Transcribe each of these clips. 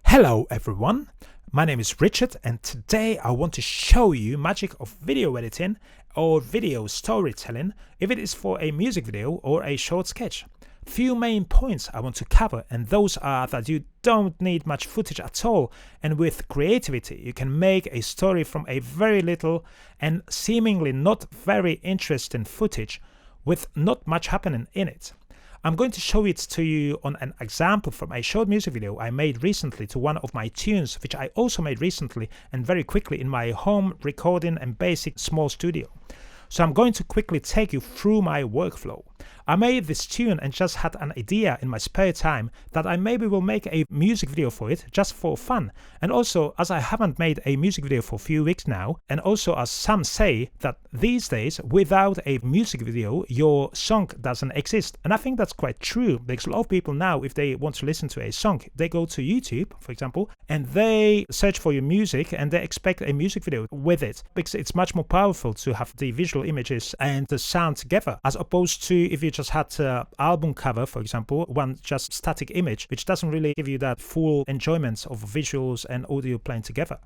Hello everyone, my name is Richard and today I want to show you magic of video editing or video storytelling if it is for a music video or a short sketch. Few main points I want to cover, and those are that you don't need much footage at all, and with creativity you can make a story from a very little and seemingly not very interesting footage with not much happening in it. I'm going to show it to you on an example from a short music video I made recently to one of my tunes, which I also made recently and very quickly in my home recording and basic small studio. So I'm going to quickly take you through my workflow. I made this tune and just had an idea in my spare time that I maybe will make a music video for it just for fun. And also, as I haven't made a music video for a few weeks now, and also as some say that these days without a music video your song doesn't exist. And I think that's quite true, because a lot of people now, if they want to listen to a song, they go to YouTube, for example, and they search for your music and they expect a music video with it, because it's much more powerful to have the visual images and the sound together, as opposed to if you just had an album cover, for example, one just static image, which doesn't really give you that full enjoyment of visuals and audio playing together.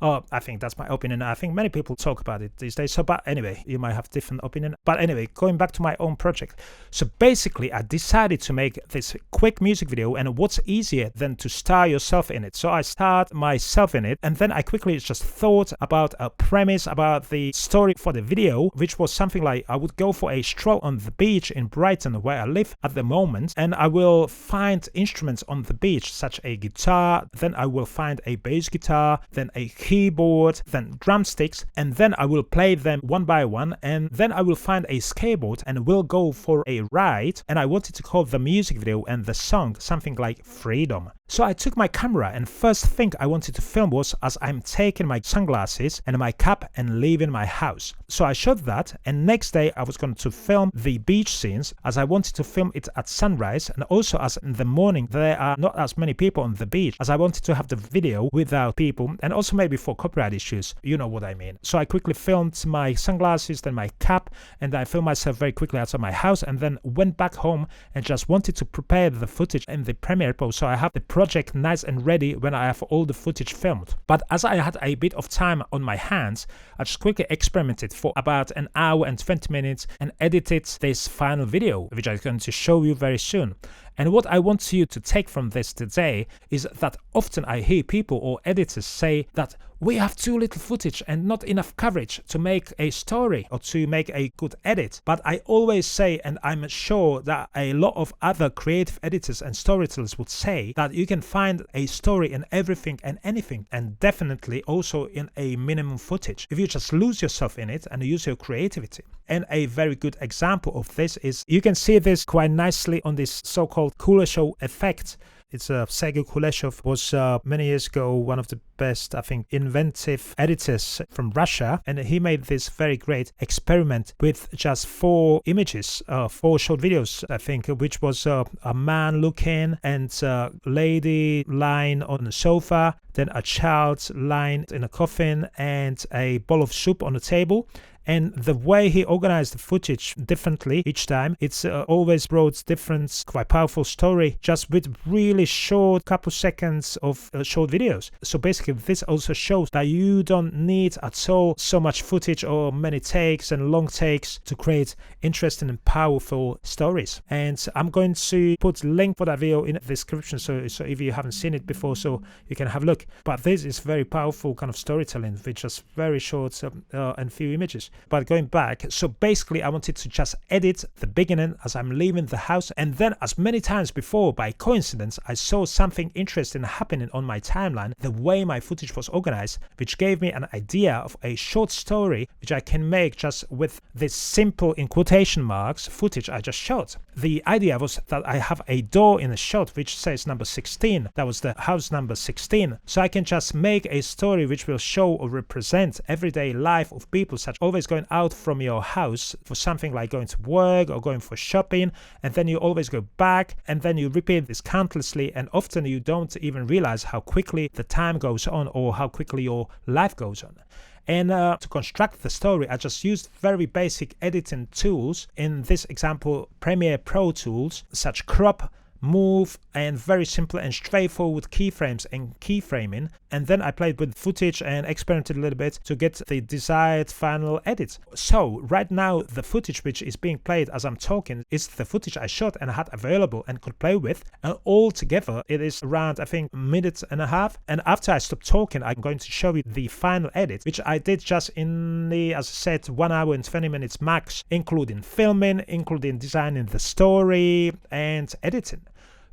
I think that's my opinion. I think many people talk about it these days. So, but anyway, you might have different opinion. But anyway, going back to my own project. So basically, I decided to make this quick music video, and what's easier than to star yourself in it? So I starred myself in it, and then I quickly just thought about a premise, about the story for the video, which was something like I would go for a stroll on the beach in Brighton, where I live at the moment, and I will find instruments on the beach, such a guitar, then I will find a bass guitar, then a keyboard, then drumsticks, and then I will play them one by one, and then I will find a skateboard and we'll go for a ride. And I wanted to call the music video and the song something like Freedom. So I took my camera, and first thing I wanted to film was as I'm taking my sunglasses and my cap and leaving my house. So I shot that, and next day I was going to film the beach scenes, as I wanted to film it at sunrise, and also as in the morning there are not as many people on the beach, as I wanted to have the video without people, and also maybe for copyright issues, you know what I mean. So I quickly filmed my sunglasses, then my cap, and I filmed myself very quickly outside my house, and then went back home and just wanted to prepare the footage in the Premiere Pro, so I have the project nice and ready when I have all the footage filmed. But as I had a bit of time on my hands, I just quickly experimented for about an hour and 20 minutes and edited this final video, which I'm going to show you very soon. And what I want you to take from this today is that often I hear people or editors say that we have too little footage and not enough coverage to make a story or to make a good edit. But I always say, and I'm sure that a lot of other creative editors and storytellers would say, that you can find a story in everything and anything, and definitely also in a minimum footage, if you just lose yourself in it and use your creativity. And a very good example of this is, you can see this quite nicely on this so-called Kuleshov Effect. It's Sergei Kuleshov was many years ago one of the best, I think, inventive editors from Russia, and he made this very great experiment with just 4 images, 4 short videos, I think, which was a man looking and a lady lying on a sofa, then a child lying in a coffin, and a bowl of soup on the table. And the way he organized the footage differently each time, it's always brought different, quite powerful story, just with really short couple seconds of short videos. So basically this also shows that you don't need at all so much footage or many takes and long takes to create interesting and powerful stories. And I'm going to put a link for that video in the description, so if you haven't seen it before, so you can have a look. But this is very powerful kind of storytelling with just very short and few images. But going back, so basically I wanted to just edit the beginning as I'm leaving the house, and then as many times before, by coincidence, I saw something interesting happening on my timeline, the way my footage was organized, which gave me an idea of a short story which I can make just with this simple, in quotation marks, footage I just shot. The idea was that I have a door in a shot which says number 16. That was the house number 16. So I can just make a story which will show or represent everyday life of people, such always going out from your house for something like going to work or going for shopping, and then you always go back, and then you repeat this countlessly, and often you don't even realize how quickly the time goes on or how quickly your life goes on. And to construct the story, I just used very basic editing tools, in this example Premiere Pro tools, such crop, move and very simple and straightforward keyframes and keyframing. And then I played with footage and experimented a little bit to get the desired final edit. So right now the footage which is being played as I'm talking is the footage I shot and I had available and could play with, and all together it is around, I think, minute and a half. And after I stop talking, I'm going to show you the final edit, which I did just in the, as I said, 1 hour and 20 minutes max, including filming, including designing the story and editing.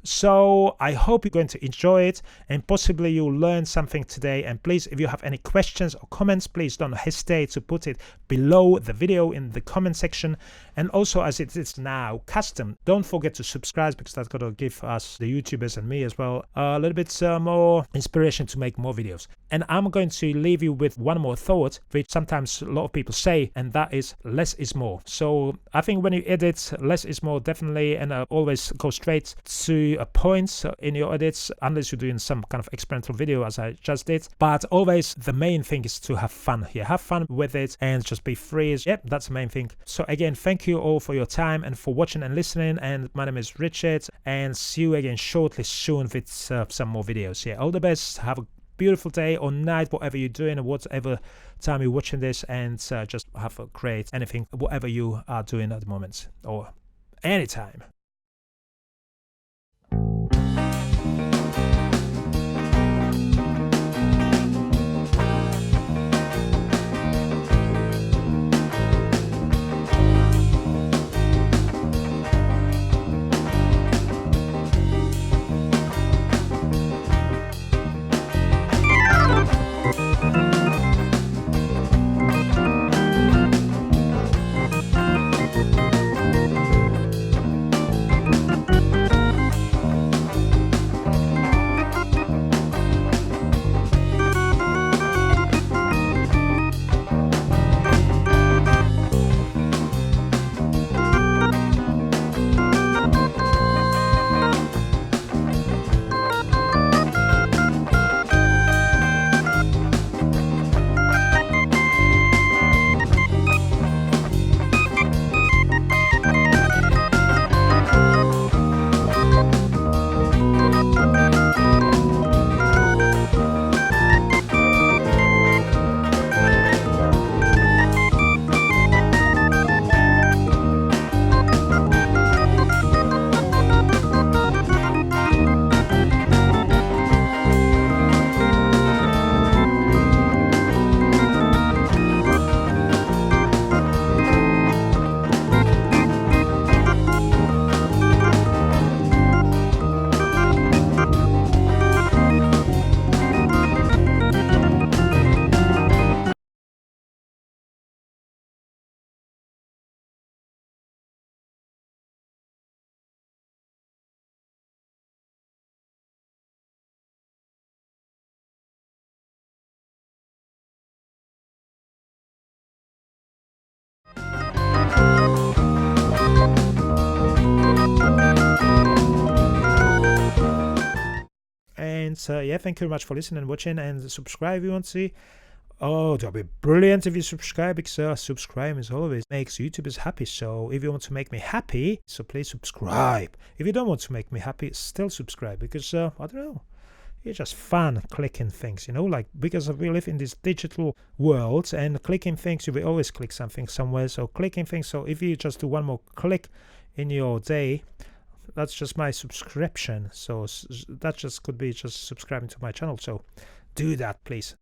So I hope you're going to enjoy it and possibly you'll learn something today. And please, if you have any questions or comments, please don't hesitate to put it below the video in the comment section. And also, as it is now custom, don't forget to subscribe, because that's going to give us, the YouTubers and me as well, a little bit more inspiration to make more videos. And I'm going to leave you with one more thought, which sometimes a lot of people say, and that is less is more. So I think when you edit, less is more definitely, and always go straight to a point in your edits, unless you're doing some kind of experimental video as I just did. But always the main thing is to have fun here. Have fun with it and just be free. Yep, that's the main thing. So again, thank you all for your time and for watching and listening. And my name is Richard, and see you again shortly soon with some more videos. Yeah, all the best. Have a beautiful day or night, whatever you're doing, or whatever time you're watching this, and just have a great anything, whatever you are doing at the moment or anytime. And yeah, thank you very much for listening and watching, and subscribe if you want to see. Oh, that'll be brilliant if you subscribe, because subscribing is always makes YouTubers happy. So if you want to make me happy, so please subscribe. If you don't want to make me happy, still subscribe, because I don't know, it's just fun clicking things, you know, like, because we live in this digital world, and clicking things, you will always click something somewhere. So clicking things, so if you just do one more click in your day, that's just my subscription. So that just could be just subscribing to my channel. So do that, please.